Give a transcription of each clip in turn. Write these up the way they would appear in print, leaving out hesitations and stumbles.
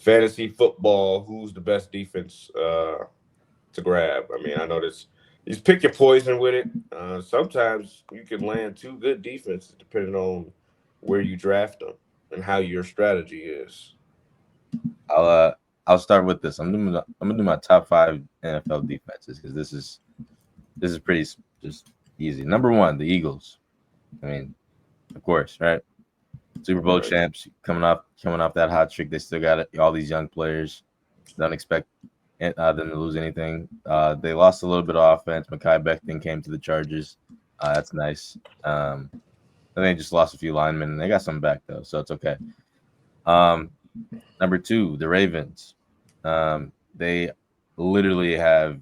fantasy football, who's the best defense to grab? I mean, I know this. You just pick your poison with it. Sometimes you can land two good defenses depending on where you draft them and how your strategy is. I'll uh I'll start with this. I'm gonna do my top 5 NFL defenses because this is pretty just easy. Number one, the Eagles. I mean, of course, right? Super Bowl Right. champs coming off that hot streak. They still got all these young players. Don't expect them to lose anything. They lost a little bit of offense. Mekhi Becton came to the Chargers. That's nice. And they just lost a few linemen. And they got some back though, so it's okay. Um, Number two, the Ravens. They literally have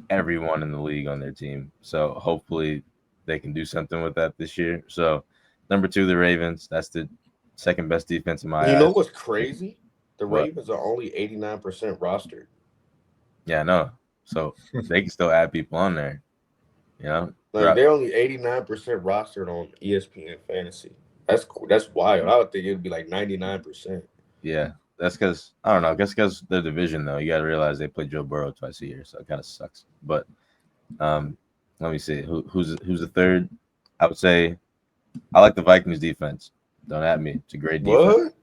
everyone in the league on their team. So hopefully they can do something with that this year. So number two, the Ravens. That's the second best defense in my You know eyes. what's crazy? The But Ravens are only 89% rostered. yeah, no. So they can still add people on there, you know, Like throughout. they're only 89% rostered on ESPN Fantasy. That's cool. That's wild. I would think it'd be like 99%. Yeah. That's because I don't know. I guess because the division though, you got to realize they play Joe Burrow twice a year, so it kind of sucks. But um, let me see who's the third. I would say I like the Vikings defense. Don't at me. It's a great defense. What?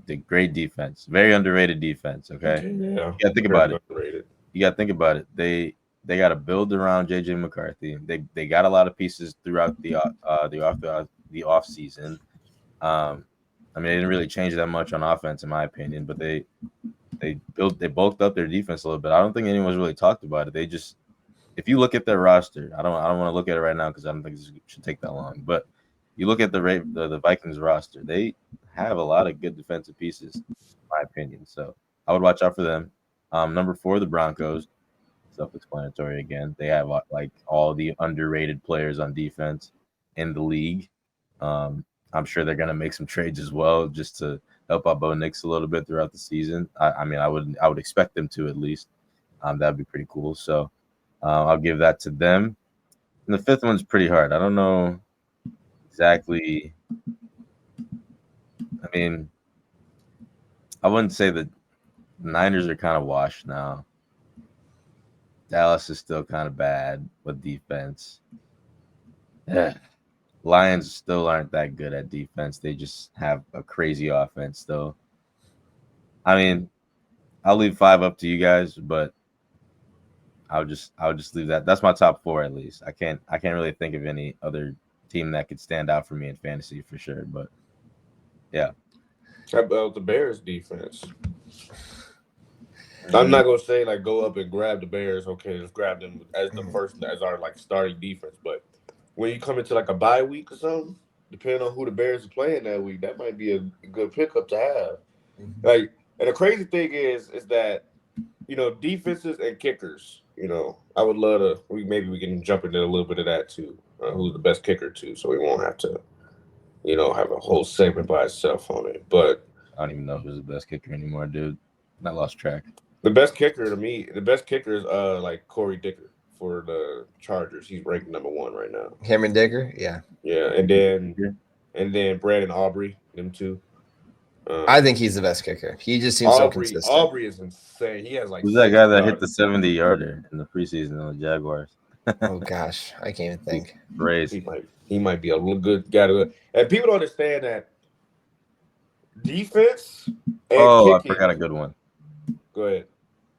The great defense. Very underrated defense. Okay. Yeah, You gotta think about very it. underrated. You gotta think about it. They got to build around JJ McCarthy. They got a lot of pieces throughout the off season. Um, I mean, they didn't really change that much on offense, in my opinion, but they bulked up their defense a little bit. I don't think anyone's really talked about it. They just if you look at their roster, I don't want to look at it right now because I don't think this should take that long. But you look at the Vikings roster, they have a lot of good defensive pieces, in my opinion. So I would watch out for them. Number four, the Broncos. Self-explanatory again. They have like all the underrated players on defense in the league. Um, I'm sure they're gonna make some trades as well, just to help out Bo Nix a little bit throughout the season. I mean, I would expect them to at least. That'd be pretty cool. So I'll give that to them. And the fifth one's pretty hard. I don't know exactly. I mean, I wouldn't say that the Niners are kind of washed now. Dallas is still kind of bad with defense. Yeah. Lions still aren't that good at defense. They just have a crazy offense, though. I mean, I'll leave five up to you guys, but I'll just leave that. That's my top four at least. I can't really think of any other team that could stand out for me in fantasy for sure. But yeah, How about the Bears defense? I I'm mean, not gonna say like go up and grab the Bears. Okay, let's grab them as the first as our like starting defense. But when you come into like a bye week or something, depending on who the Bears are playing that week, that might be a good pickup to have. Like, and the crazy thing is that defenses and kickers. I would love to. We can jump into a little bit of that too. Who's the best kicker too? So we won't have to have a whole segment by itself on it. But I don't even know who's the best kicker anymore, dude. I lost track. the best kicker to me, the best kicker is like Corey Dicker for the Chargers. He's ranked number one right now. Cameron Dicker, yeah. Yeah, and then Brandon Aubrey, them two. I think he's the best kicker. He just seems so Aubrey consistent. Aubrey is insane. He has like Who's that six guy that hit the yards. 70-yarder in the preseason on the Jaguars? Oh gosh, I can't even think. He Crazy. might he might be a little good guy to. And people don't understand that defense and Oh, I kicking. forgot a good one. Go ahead.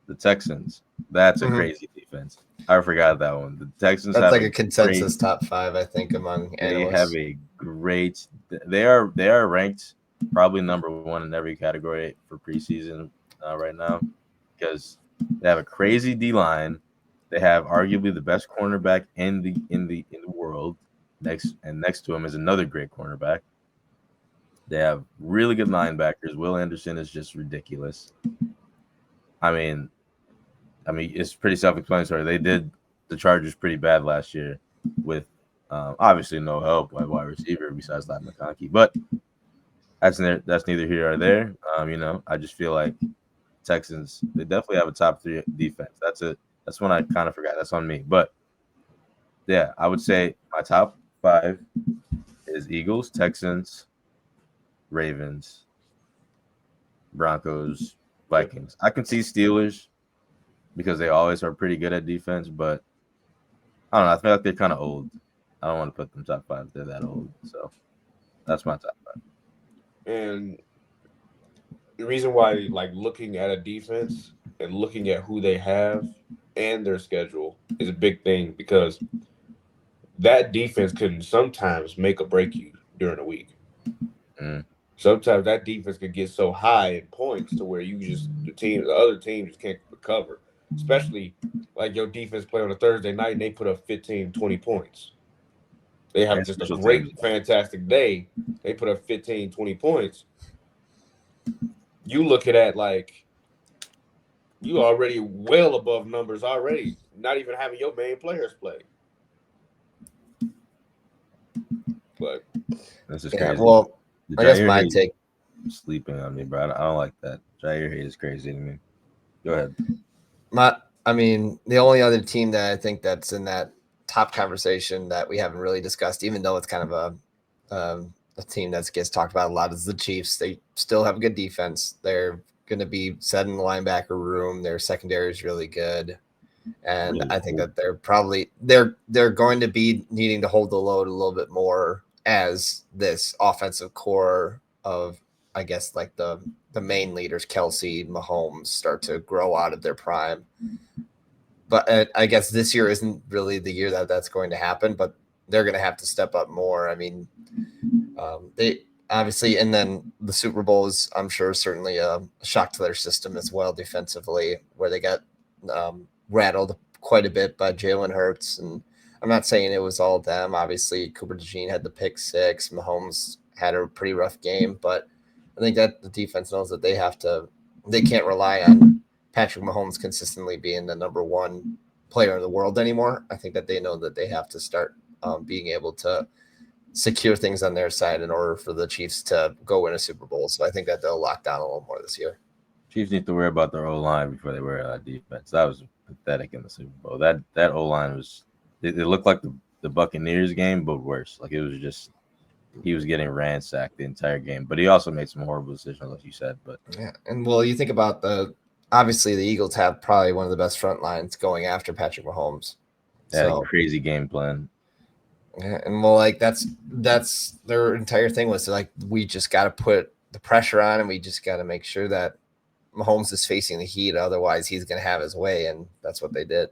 The Texans. That's a Mhm. crazy defense. I forgot that one. The Texans That's have like a a consensus great. top five, I think, among They have analysts. a great. They are ranked probably number one in every category for preseason right now because they have a crazy D line. They have arguably the best cornerback in the world. Next to him is another great cornerback. They have really good linebackers. Will Anderson is just ridiculous. I mean, it's pretty self-explanatory. They did the Chargers pretty bad last year with obviously no help by wide receiver besides Latt McConkey. But that's neither here or there. I just feel like Texans they definitely have a top three defense. That's it. That's one I kind of forgot. That's on me. But yeah, I would say my top five is Eagles, Texans, Ravens, Broncos, Vikings. I can see Steelers because they always are pretty good at defense, but I don't know. I feel like they're kind of old. I don't want to put them top 5 if they're that old. So that's my top 5. And the reason why, like, looking at a defense and looking at who they have and their schedule is a big thing because that defense can sometimes make or break you during the week. Mm. Sometimes that defense can get so high in points to where the other team just can't recover. Especially like your defense play on a Thursday night and they put up 15, 20 points. They have And just a special great, teams. fantastic day. They put up 15, 20 points. You look at that like you already well above numbers already, not even having your main players play. But This is Yeah, crazy. well, The I guess Jair my hate take. sleeping on me, bro. I don't like that. Jair hate is crazy to me. Go ahead. I mean, the only other team that I think that's in that top conversation that we haven't really discussed, even though it's kind of a team that gets talked about a lot, is the Chiefs. They still have a good defense. They're going to be set in the linebacker room. Their secondary is really good, and Really I think cool. that they're going to be needing to hold the load a little bit more as this offensive core of, I guess, like the main leaders, Kelsey, Mahomes, start to grow out of their prime. But I guess this year isn't really the year that that's going to happen, but they're going to have to step up more. I mean, they obviously, and then the Super Bowl is, I'm sure, certainly a shock to their system as well defensively, where they got rattled quite a bit by Jalen Hurts. And I'm not saying it was all them. Obviously, Cooper DeJean had the pick six. Mahomes had a pretty rough game, but I think that the defense knows that they can't rely on Patrick Mahomes consistently being the number one player in the world anymore. I think that they know that they have to start being able to secure things on their side in order for the Chiefs to go win a Super Bowl. So I think that they'll lock down a little more this year. Chiefs need to worry about their O line before they worry about defense. That was pathetic in the Super Bowl. That O line was. It looked like the Buccaneers game, but worse. Like it was just he was getting ransacked the entire game. But he also made some horrible decisions, like you said. But yeah, and well, you think about obviously the Eagles have probably one of the best front lines going after Patrick Mahomes. they had So a crazy game plan. yeah, and well, like that's their entire thing was like we just got to put the pressure on, and we just got to make sure that Mahomes is facing the heat. Otherwise, he's going to have his way, and that's what they did.